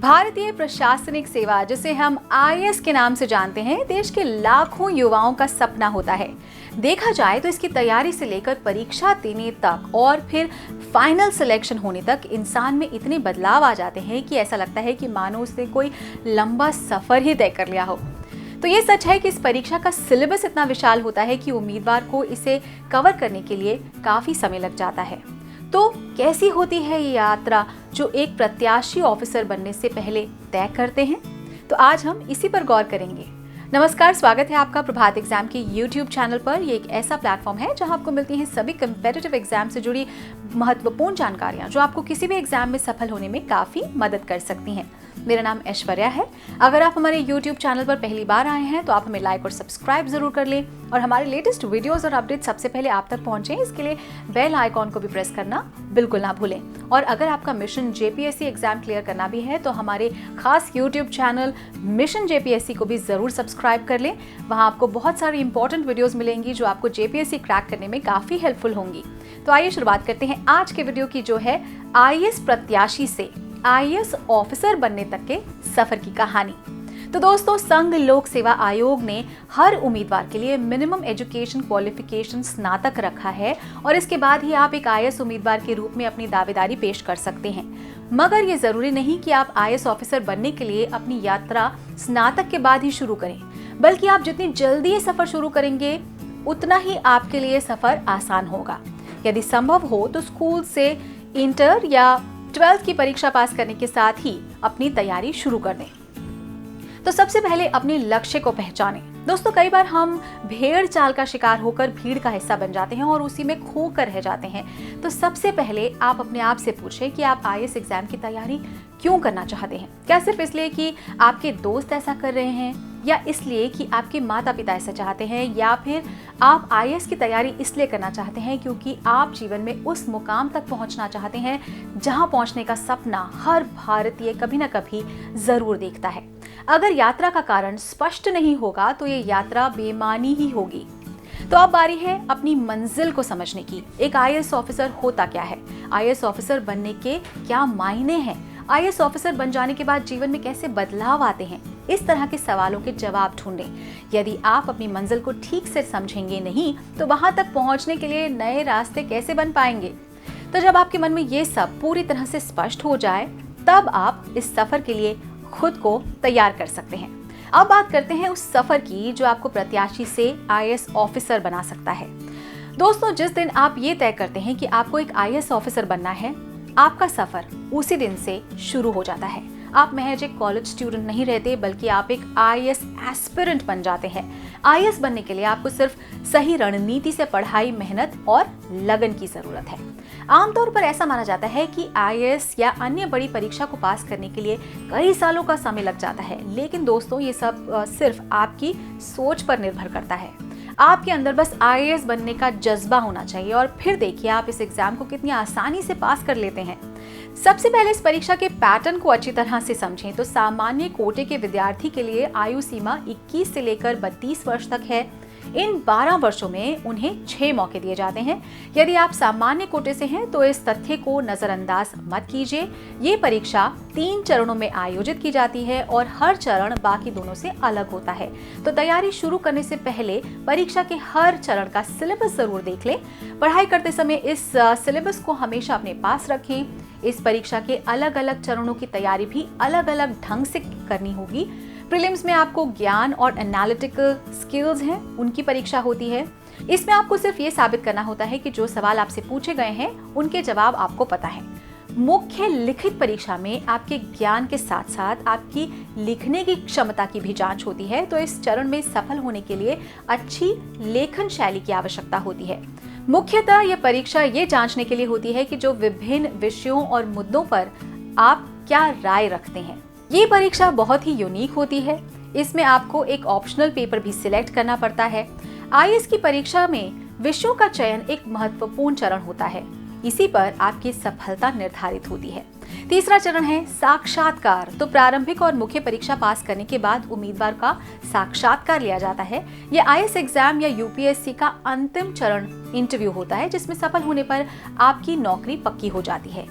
भारतीय प्रशासनिक सेवा, जिसे हम आईएएस के नाम से जानते हैं, देश के लाखों युवाओं का सपना होता है। देखा जाए तो इसकी तैयारी से लेकर परीक्षा देने तक और फिर फाइनल सिलेक्शन होने तक इंसान में इतने बदलाव आ जाते हैं कि ऐसा लगता है कि मानो उसने कोई लंबा सफर ही तय कर लिया हो। तो ये सच है कि इस परीक्षा का सिलेबस इतना विशाल होता है कि उम्मीदवार को इसे कवर करने के लिए काफी समय लग जाता है। तो कैसी होती है ये यात्रा जो एक प्रत्याशी ऑफिसर बनने से पहले तय करते हैं? तो आज हम इसी पर गौर करेंगे। नमस्कार, स्वागत है आपका प्रभात एग्जाम के YouTube चैनल पर। ये एक ऐसा प्लेटफॉर्म है जहां आपको मिलती हैं सभी कम्पिटिटिव एग्जाम से जुड़ी महत्वपूर्ण जानकारियां जो आपको किसी भी एग्जाम में सफल होने में काफी मदद कर सकती हैं। मेरा नाम ऐश्वर्या है। अगर आप हमारे YouTube चैनल पर पहली बार आए हैं तो आप हमें लाइक और सब्सक्राइब जरूर कर लें और हमारे लेटेस्ट वीडियोस और अपडेट सबसे पहले आप तक पहुंचे, इसके लिए बेल आइकॉन को भी प्रेस करना बिल्कुल ना भूलें। और अगर आपका मिशन जेपीएससी एग्जाम क्लियर करना भी है तो हमारे खास YouTube चैनल मिशन जेपीएससी को भी जरूर सब्सक्राइब कर लें। वहाँ आपको बहुत सारी इंपॉर्टेंट वीडियोस मिलेंगी जो आपको जेपीएससी क्रैक करने में काफ़ी हेल्पफुल होंगी। तो आइए शुरुआत करते हैं आज के वीडियो की, जो है आईएएस प्रत्याशी से आईएएस ऑफिसर बनने तक के सफर की कहानी। तो दोस्तों, संघ लोक सेवा आयोग ने हर उम्मीदवार के लिए मिनिमम एजुकेशन क्वालिफिकेशन स्नातक रखा है और इसके बाद ही आप एक आईएएस उम्मीदवार के रूप में अपनी दावेदारी पेश कर सकते हैं। मगर ये जरूरी नहीं कि आप आईएएस ऑफिसर बनने के लिए अपनी यात्रा स्नातक के बाद ही शुरू करें, बल्कि आप जितनी जल्दी ये सफर शुरू करेंगे उतना ही आपके लिए सफर आसान होगा। यदि संभव हो तो स्कूल से इंटर या 12th की परीक्षा पास करने के साथ ही अपनी तैयारी शुरू कर दें। तो सबसे पहले अपने लक्ष्य को पहचानें। दोस्तों, कई बार हम भेड़ चाल का शिकार होकर भीड़ का हिस्सा बन जाते हैं और उसी में खो कर रह जाते हैं। तो सबसे पहले आप अपने आप से पूछें कि आप आईएएस एग्जाम की तैयारी क्यों करना चाहते हैं। क्या सिर्फ इसलिए कि आपके दोस्त ऐसा कर रहे हैं, या इसलिए कि आपके माता पिता ऐसा चाहते हैं, या फिर आप आईएएस की तैयारी इसलिए करना चाहते हैं क्योंकि आप जीवन में उस मुकाम तक पहुंचना चाहते हैं जहां पहुंचने का सपना हर भारतीय कभी ना कभी जरूर देखता है। अगर यात्रा का कारण स्पष्ट नहीं होगा तो ये यात्रा बेमानी ही होगी। तो अब बारी है अपनी मंजिल को समझने की। एक आईएएस ऑफिसर होता क्या है? आईएएस ऑफिसर बनने के क्या मायने हैं? आईएएस ऑफिसर बन जाने के बाद जीवन में कैसे बदलाव आते हैं? इस तरह के सवालों के जवाब ढूंढें। यदि आप अपनी मंजिल को ठीक से समझेंगे नहीं तो वहां तक पहुंचने के लिए नए रास्ते कैसे बन पाएंगे? तो जब आपके मन में ये सब पूरी तरह से स्पष्ट हो जाए तब आप इस सफर के लिए खुद को तैयार कर सकते हैं। अब बात करते हैं उस सफर की जो आपको प्रत्याशी से आईएएस ऑफिसर बना सकता है। दोस्तों, जिस दिन आप ये तय करते हैं कि आपको एक आईएएस ऑफिसर बनना है, आपका सफर उसी दिन से शुरू हो जाता है। आप महज एक कॉलेज स्टूडेंट नहीं रहते, बल्कि आप एक आईएएस एस्पिरेंट बन जाते हैं। आईएएस बनने के लिए आपको सिर्फ सही रणनीति से पढ़ाई, मेहनत और लगन की जरूरत है। आमतौर पर ऐसा माना जाता है कि आईएएस या अन्य बड़ी परीक्षा को पास करने के लिए कई सालों का समय लग जाता है, लेकिन दोस्तों ये सब सिर्फ आपकी सोच पर निर्भर करता है। आपके अंदर बस आईएएस बनने का जज्बा होना चाहिए और फिर देखिए आप इस एग्जाम को कितनी आसानी से पास कर लेते हैं। सबसे पहले इस परीक्षा के पैटर्न को अच्छी तरह से समझें। तो सामान्य कोटे के विद्यार्थी के लिए आयु सीमा 21 से लेकर 32 वर्ष तक है। इन 12 वर्षों में उन्हें 6 मौके दिए जाते हैं। यदि आप सामान्य कोटे से हैं तो इस तथ्य को नजरअंदाज मत कीजिए। ये परीक्षा 3 चरणों में आयोजित की जाती है और हर चरण बाकी दोनों से अलग होता है। तो तैयारी शुरू करने से पहले परीक्षा के हर चरण का सिलेबस जरूर देख लें। पढ़ाई करते समय इस सिलेबस को हमेशा अपने पास रखें। इस परीक्षा के अलग अलग चरणों की तैयारी भी अलग अलग ढंग से करनी होगी। प्रीलिम्स में आपको ज्ञान और एनालिटिकल स्किल्स हैं उनकी परीक्षा होती है। इसमें आपको सिर्फ ये साबित करना होता है कि जो सवाल आपसे पूछे गए हैं उनके जवाब आपको पता है। मुख्य लिखित परीक्षा में आपके ज्ञान के साथ साथ आपकी लिखने की क्षमता की भी जांच होती है। तो इस चरण में सफल होने के लिए अच्छी लेखन शैली की आवश्यकता होती है। मुख्यतः यह परीक्षा ये जांचने के लिए होती है कि जो विभिन्न विषयों और मुद्दों पर आप क्या राय रखते हैं। ये परीक्षा बहुत ही यूनिक होती है। इसमें आपको एक ऑप्शनल पेपर भी सिलेक्ट करना पड़ता है। आईएएस की परीक्षा में विषयों का चयन एक महत्वपूर्ण चरण होता है। इसी पर आपकी सफलता निर्धारित होती है। तीसरा चरण है साक्षात्कार। तो प्रारंभिक और मुख्य परीक्षा पास करने के बाद उम्मीदवार का साक्षात्कार लिया जाता है। यह आईएएस एग्जाम या यूपीएससी का अंतिम चरण इंटरव्यू होता है, जिसमें सफल होने पर आपकी नौकरी पक्की हो जाती है।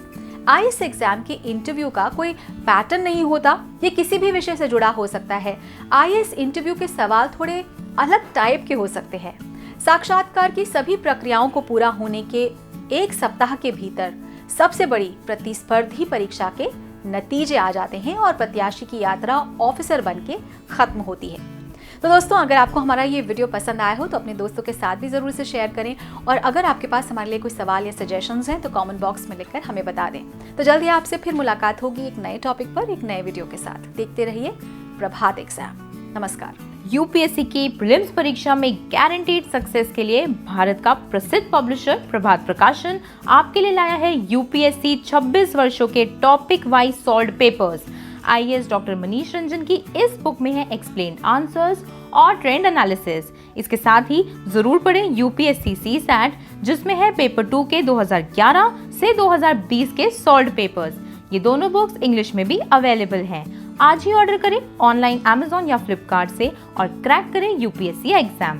आईएएस एग्जाम के इंटरव्यू का कोई पैटर्न नहीं होता, ये किसी भी विषय से जुड़ा हो सकता है। आईएएस इंटरव्यू के सवाल थोड़े अलग टाइप के हो सकते हैं। साक्षात्कार की सभी प्रक्रियाओं को पूरा होने के 1 सप्ताह के भीतर सबसे बड़ी प्रतिस्पर्धी परीक्षा के नतीजे आ जाते हैं और प्रत्याशी की यात्रा ऑफिसर बन के खत्म होती है। तो दोस्तों, अगर आपको हमारा ये वीडियो पसंद आया हो तो अपने दोस्तों के साथ भी जरूर से शेयर करें, और अगर आपके पास हमारे लिए कोई सवाल या सजेशंस हैं तो कमेंट बॉक्स में लिखकर हमें बता दें। तो जल्दी आपसे फिर मुलाकात होगी एक नए टॉपिक पर, एक नए वीडियो के साथ। देखते रहिए प्रभात एग्जाम। नमस्कार। यूपीएससी की प्रीलिम्स परीक्षा में गारंटीड सक्सेस के लिए भारत का प्रसिद्ध पब्लिशर प्रभात प्रकाशन आपके लिए लाया है यूपीएससी 26 वर्षों के topic wise solved papers. IAS doctor Manish Ranjan की इस बुक में है एक्सप्लेन्ड आंसर्स और ट्रेंड एनालिसिस। इसके साथ ही जरूर पढ़ें यूपीएससी सीसैट, जिसमें है पेपर 2 के 2011 से 2020 के सॉल्व्ड पेपर्स। ये दोनों बुक्स इंग्लिश में भी अवेलेबल हैं। आज ही ऑर्डर करें ऑनलाइन अमेज़न या फ्लिपकार्ट से और क्रैक करें यूपीएससी एग्जाम।